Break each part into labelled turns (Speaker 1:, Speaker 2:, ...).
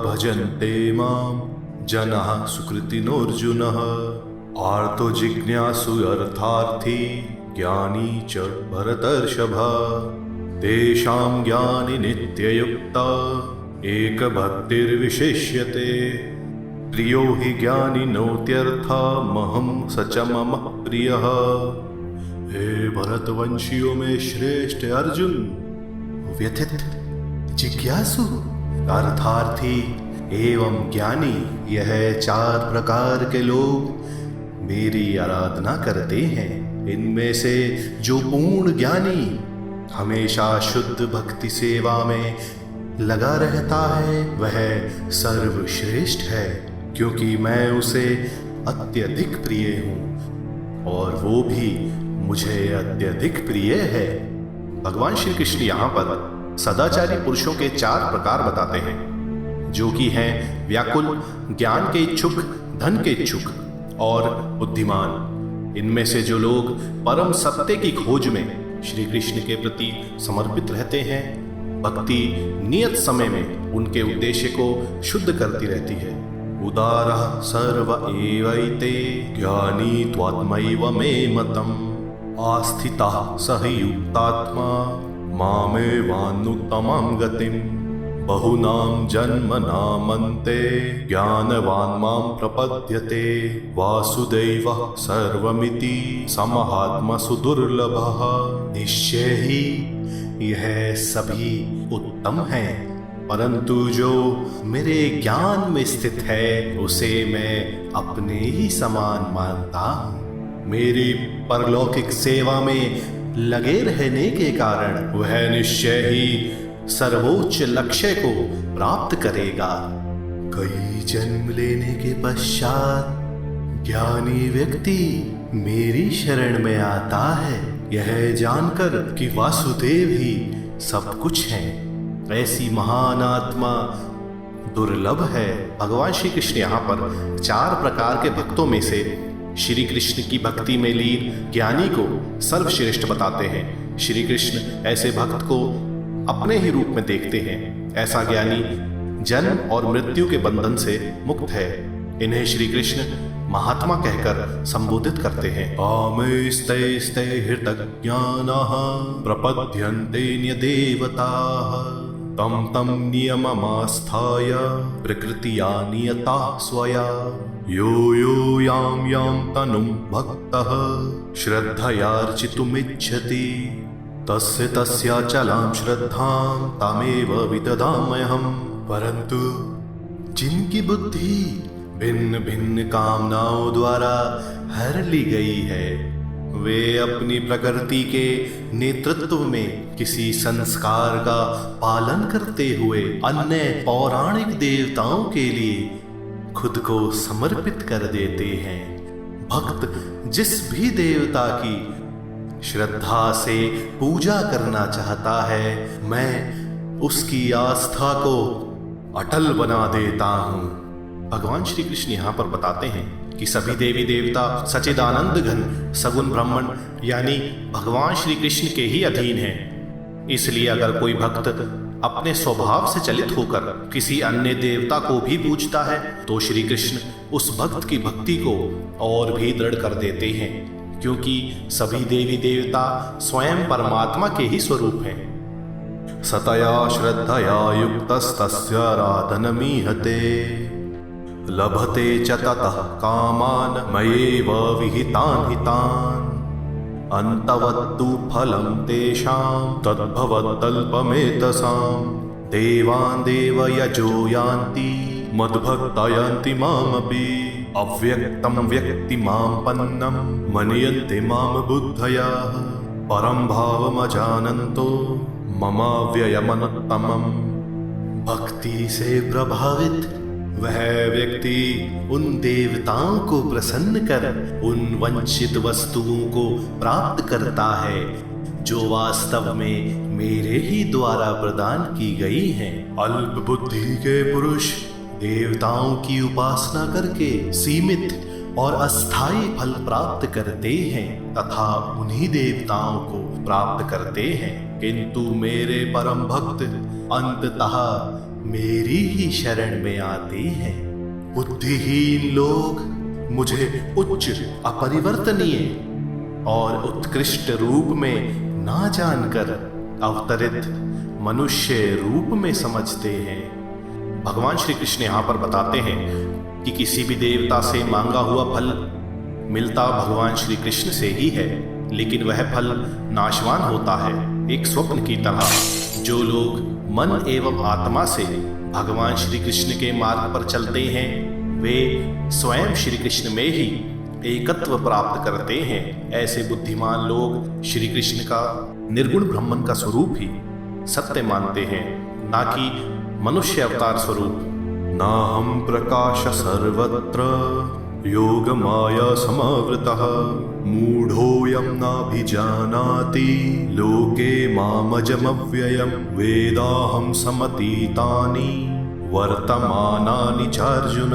Speaker 1: भजन्ते मां जनाः सुकृतिनोऽर्जुनः। आर्तो जिज्ञासु अर्थार्थी ज्ञानी च भरतर्षभ। तेषां ज्ञानि नित्ययुक्ता एकभक्तिर्विशिष्यते। प्रियो हि ज्ञानिनोत्यर्थमहं स च मम प्रियः। हे भरतवंशियों में श्रेष्ठ अर्जुन, व्यथित, जिज्ञासु, अर्थार्थी एवं ज्ञानी, यह 4 प्रकार के लोग मेरी आराधना करते हैं। इनमें से जो पूर्ण ज्ञानी हमेशा शुद्ध भक्ति सेवा में लगा रहता है वह सर्वश्रेष्ठ है, क्योंकि मैं उसे अत्यधिक प्रिय हूं और वो भी मुझे अत्यधिक प्रिय है। भगवान श्री कृष्ण यहाँ पर सदाचारी पुरुषों के 4 प्रकार बताते हैं, जो कि हैं व्याकुल, ज्ञान के इच्छुक, धन के इच्छुक और बुद्धिमान। इनमें से जो लोग परम सत्य की खोज में श्री कृष्ण के प्रति समर्पित रहते हैं, भक्ति नियत समय में उनके उद्देश्य को शुद्ध करती रहती है। उदारः सर्व एवैते ज्ञानी त्वात्मैव मे मतम्। आस्थितः स हि युक्तात्मा मामेवानुत्तमां गतिम्। बहुनां जन्मनामन्ते ज्ञानवान् मां प्रपद्यते। वासुदेवः सर्वमिति समहात्मा सुदुर्लभः। निश्चय ही यह सभी उत्तम है, परंतु जो मेरे ज्ञान में स्थित है उसे मैं अपने ही समान मानता हूँ। मेरी परलौकिक सेवा में लगे रहने के कारण वह निश्चय ही सर्वोच्च लक्ष्य को प्राप्त करेगा। कई जन्म लेने के पश्चात ज्ञानी व्यक्ति मेरी शरण में आता है, यह जानकर कि वासुदेव ही सब कुछ है। ऐसी महान आत्मा दुर्लभ है। भगवान श्री कृष्ण यहाँ पर 4 प्रकार के भक्तों में से श्री कृष्ण की भक्ति में लीन ज्ञानी को सर्वश्रेष्ठ बताते हैं। श्री कृष्ण ऐसे भक्त को अपने ही रूप में देखते हैं। ऐसा ज्ञानी जन्म और मृत्यु के बंधन से मुक्त है। इन्हें श्री कृष्ण महात्मा कहकर संबोधित करते हैं। आमेस्ते हृतज्ञानाः प्रपद्यन्ते न्यदेवताः। तम तम नियममास्थाय प्रकृतिया नियता स्वया। यो यो यां यां तनुं भक्तः श्रद्धयार्चितुमिच्छति तस्य तस्याचलां श्रद्धां तामेव विदधाम्यहम्। परंतु जिनकी बुद्धि भिन्न भिन्न कामनाओं द्वारा हर ली गई है, वे अपनी प्रकृति के नेतृत्व में किसी संस्कार का पालन करते हुए अन्य पौराणिक देवताओं के लिए खुद को समर्पित कर देते हैं। भक्त जिस भी देवता की श्रद्धा से पूजा करना चाहता है, मैं उसकी आस्था को अटल बना देता हूँ। भगवान श्री कृष्ण यहाँ पर बताते हैं कि सभी देवी देवता सच्चिदानंद घन सगुण ब्रह्मण यानी भगवान श्री कृष्ण के ही अधीन हैं। इसलिए अगर कोई भक्त अपने स्वभाव से चलित होकर किसी अन्य देवता को भी पूजता है तो श्री कृष्ण उस भक्त की भक्ति को और भी दृढ़ कर देते हैं, क्योंकि सभी देवी देवता स्वयं परमात्मा के ही स्वरूप हैं। सतया श्रद्धया युक्तस्तस्य आराधनमीहते लभते च ततः कामान् मयैव विहितान् हितान्। अन्तवत्तु फलं तेषां तद्भवत्तल्पमेतसां। देवान् देवयजो यान्ति मद्भक्ता यान्ति मामपि। अव्यक्तं व्यक्तिमापन्नं मन्यन्ते मां बुद्धयः। परं भावमजानन्तो ममाव्ययमनुत्तमम्। भक्ति से प्रभावित वह व्यक्ति उन देवताओं को प्रसन्न कर उन वंचित वस्तुओं को प्राप्त करता है जो वास्तव में मेरे ही द्वारा प्रदान की गई हैं। अल्प बुद्धि के पुरुष देवताओं की उपासना करके सीमित और अस्थायी फल प्राप्त करते हैं तथा उन्हीं देवताओं को प्राप्त करते हैं, किंतु मेरे परम भक्त अंततः मेरी ही शरण में आते हैं। बुद्धिहीन लोग मुझे उच्च, अपरिवर्तनीय और उत्कृष्ट रूप में ना जानकर अवतरित मनुष्य रूप में समझते हैं। भगवान श्री कृष्ण यहाँ पर बताते हैं कि किसी भी देवता से मांगा हुआ फल मिलता भगवान श्री कृष्ण से ही है, लेकिन वह फल नाशवान होता है, एक स्वप्न की तरह। जो लोग मन एवं आत्मा से भगवान श्री कृष्ण के मार्ग पर चलते हैं, वे स्वयं श्री कृष्ण में ही एकत्व प्राप्त करते हैं। ऐसे बुद्धिमान लोग श्री कृष्ण का निर्गुण ब्रह्मन का स्वरूप ही सत्य मानते हैं, ना कि मनुष्य अवतार स्वरूप। नाहं प्रकाश सर्वत्र योग माया समावृतः मूढ़ोऽयं नाभिजानाति लोके मामजमव्ययम् वेदाहं समतीतानि वर्तमानानि चार्जुन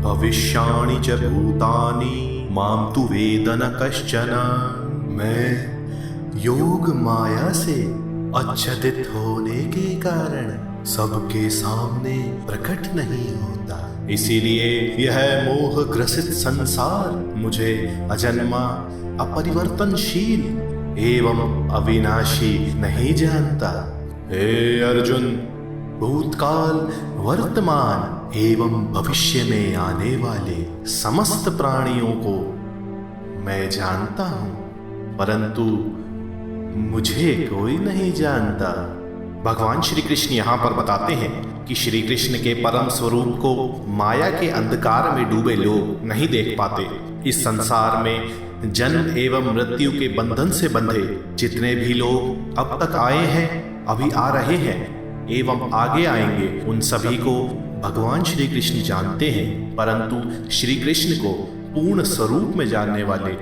Speaker 1: भविष्याणि च भूतानि मां तु वेद न कश्चन। मैं योग माया से आच्छादित होने के कारण सबके सामने प्रकट नहीं होता, इसीलिए यह मोह ग्रसित संसार मुझे अजन्मा, अपरिवर्तनशील एवं अविनाशी नहीं जानता। हे अर्जुन, भूतकाल, वर्तमान एवं भविष्य में आने वाले समस्त प्राणियों को मैं जानता हूं, परंतु मुझे कोई नहीं जानता। भगवान श्री कृष्ण यहाँ पर बताते हैं कि श्री कृष्ण के परम स्वरूप को माया के अंधकार में डूबे लोग नहीं देख पाते। इस संसार में जन्म एवं मृत्यु के बंधन से बंधे जितने भी लोग अब तक आए हैं, अभी आ रहे हैं एवं आगे आएंगे, उन सभी को भगवान श्री कृष्ण जानते हैं, परंतु श्री कृष्ण को पूर्ण स्वरूप में जानने वाले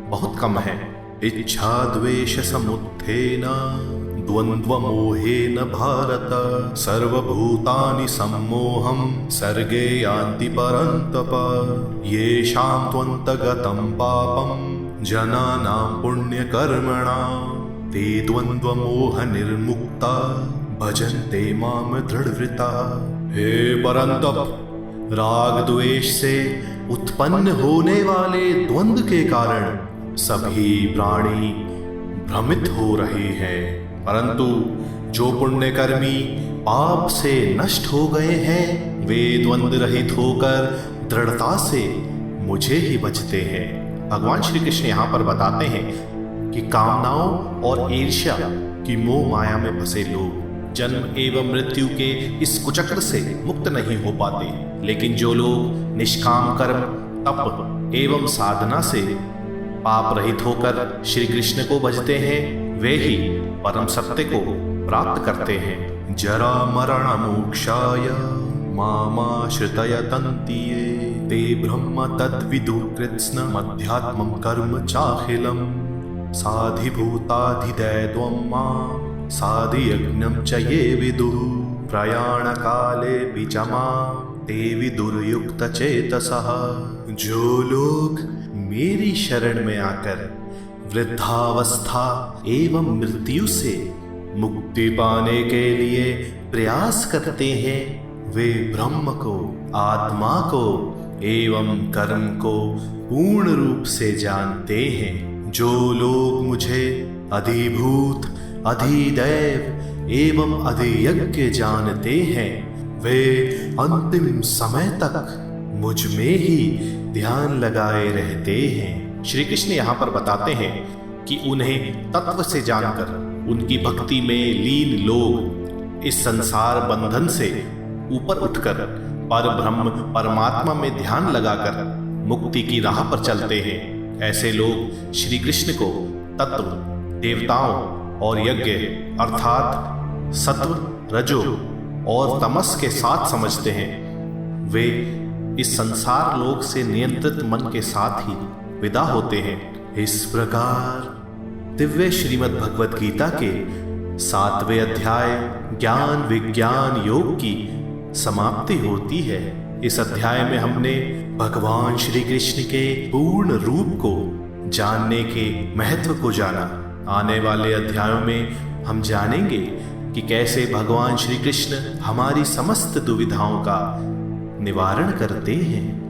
Speaker 1: बहुत कम हैं। इच्छा द्वेष समुत्थेन द्वंद्व मोहेन भारत सर्वभूतानि सम्मोहं सर्गे यान्ति परन्तप येषां त्वन्तगतं पापं जनानां पुण्यकर्मणां ते द्वंद्व मोह निर्मुक्ता भजन्ते माम दृढ़व्रता। हे परंतप, राग द्वेष से उत्पन्न होने वाले द्वंद्व के कारण सभी प्राणी भ्रमित हो रहे हैं, परंतु जो पुण्यकर्मी पाप से नष्ट हो गए हैं, वे द्वंद्व रहित होकर दृढ़ता से मुझे ही बचते हैं। भगवान श्री कृष्ण यहाँ पर बताते हैं कि कामनाओं और ईर्ष्या की मोह माया में फंसे लोग जन्म एवं मृत्यु के इस कुचक्र से मुक्त नहीं हो पाते, लेकिन जो लोग निष्काम कर्म, तप एवं साधना से पाप रहित होकर श्री कृष्ण को भजते हैं, वे ही परम सत्य को प्राप्त करते हैं। जरा मरण मोक्षाय मामाश्रितयतन्ति ये ते ब्रह्म तद्विदु कृत्स्नम् अध्यात्मं कर्म चाखिलम् साधिभूताधिदैवं मां साधियज्ञं च ये विदुः प्रयाणकाले च मां ते विदुर्युक्तचेतसः। जो लोग मेरी शरण में आकर वृद्धावस्था एवं मृत्यु से मुक्ति पाने के लिए प्रयास करते हैं, वे ब्रह्म को, आत्मा को एवं कर्म को पूर्ण रूप से जानते हैं। जो लोग मुझे अधिभूत, अधिदैव एवं अधियज्ञ जानते हैं, वे अंतिम समय तक मुझ में ही ध्यान लगाए रहते हैं। श्री कृष्ण यहाँ पर बताते हैं कि उन्हें तत्व से जानकर उनकी भक्ति में लीन लोग इस संसार बंधन से ऊपर उठकर पर ब्रह्म परमात्मा में ध्यान लगाकर मुक्ति की राह पर चलते हैं। ऐसे लोग श्री कृष्ण को तत्व, देवताओं और यज्ञ अर्थात सत्व, रजो और तमस के साथ समझते हैं। वे इस संसार लोक से नियंत्रित मन के साथ ही विदा होते हैं। इस प्रकार दिव्य श्रीमद् भगवत गीता के 7वें अध्याय ज्ञान विज्ञान योग की समाप्ति होती है। इस अध्याय में हमने भगवान श्री कृष्ण के पूर्ण रूप को जानने के महत्व को जाना। आने वाले अध्यायों में हम जानेंगे कि कैसे भगवान श्री कृष्ण हमारी समस्त दुविधाओं का निवारण करते हैं।